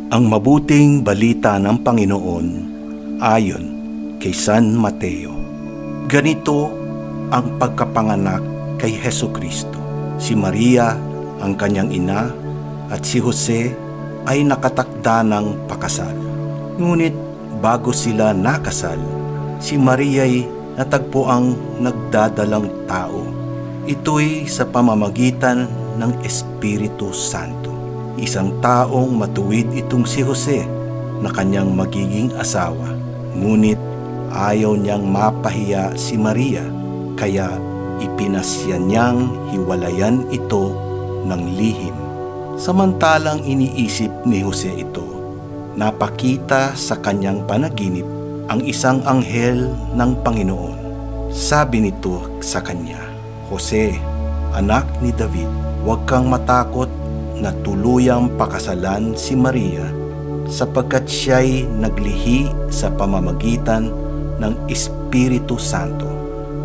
Ang mabuting balita ng Panginoon ayon kay San Mateo. Ganito ang pagkapanganak kay Hesukristo. Si Maria, ang kanyang ina, at si Jose ay nakatakda ng pakasal. Ngunit bago sila nakasal, si Maria'y natagpo ang nagdadalang tao. Ito'y sa pamamagitan ng Espiritu Santo. Isang taong matuwid itong si Jose na kanyang magiging asawa. Ngunit ayaw niyang mapahiya si Maria, kaya ipinasya niyang hiwalayan ito ng lihim. Samantalang iniisip ni Jose ito, napakita sa kanyang panaginip ang isang anghel ng Panginoon. Sabi nito sa kanya, "Jose, anak ni David, huwag kang matakot na tuluyang pakasalan si Maria sapagkat siya'y naglihi sa pamamagitan ng Espiritu Santo.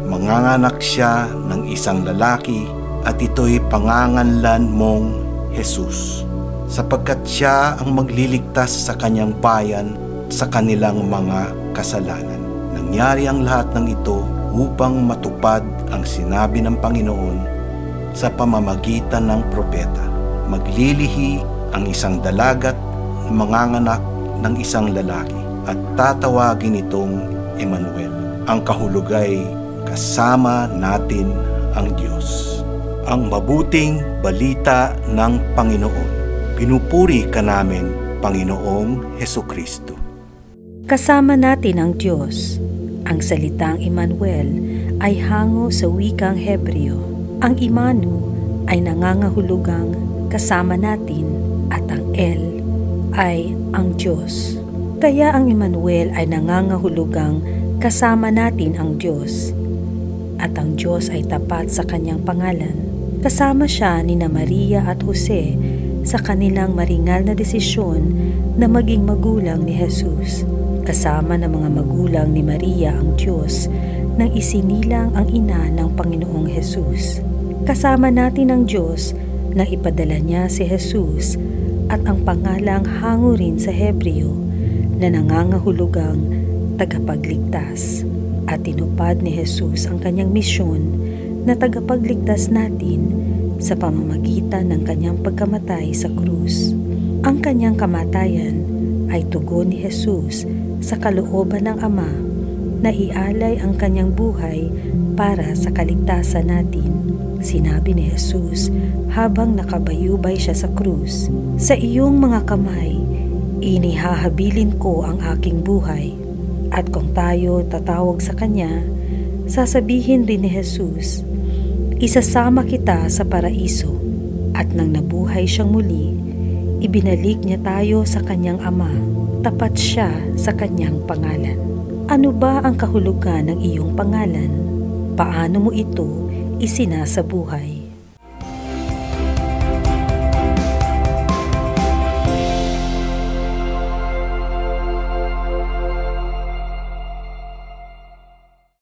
Manganganak siya ng isang lalaki at ito'y panganganlan mong Jesus, sapagkat siya ang magliligtas sa kanyang bayan sa kanilang mga kasalanan." Nangyari ang lahat ng ito upang matupad ang sinabi ng Panginoon sa pamamagitan ng propeta. Maglilihi ang isang dalagat, manganganak ng isang lalaki, at tatawagin itong Emmanuel. Ang kahulugay, kasama natin ang Diyos. Ang mabuting balita ng Panginoon. Pinupuri ka namin, Panginoong Hesukristo. Kasama natin ang Diyos. Ang salitang Emmanuel ay hango sa wikang Hebreo. Ang Imanu ay nangangahulugang kasama natin at ang El ay ang Diyos. Kaya ang Emmanuel ay nangangahulugang kasama natin ang Diyos. At ang Diyos ay tapat sa kanyang pangalan. Kasama siya nina Maria at Jose sa kanilang maringal na desisyon na maging magulang ni Jesus. Kasama ng mga magulang ni Maria ang Diyos nang isinilang ang ina ng Panginoong Jesus. Kasama natin ang Diyos nang ipadala niya si Jesus at ang pangalang hango rin sa Hebreo na nangangahulugang tagapagligtas. At tinupad ni Jesus ang kanyang misyon na tagapagligtas natin sa pamamagitan ng kanyang pagkamatay sa krus. Ang kanyang kamatayan ay tugon ni Jesus sa kalooban ng Ama na ialay ang kanyang buhay para sa kaligtasan natin. Sinabi ni Jesus habang nakabayubay siya sa krus, "Sa iyong mga kamay, inihahabilin ko ang aking buhay." At kung tayo tatawag sa Kanya, sasabihin rin ni Jesus, "Isasama kita sa paraiso." At nang nabuhay siyang muli, ibinalik niya tayo sa Kanyang Ama. Tapat siya sa Kanyang pangalan. Ano ba ang kahulugan ng iyong pangalan? Paano mo ito isinasabuhay?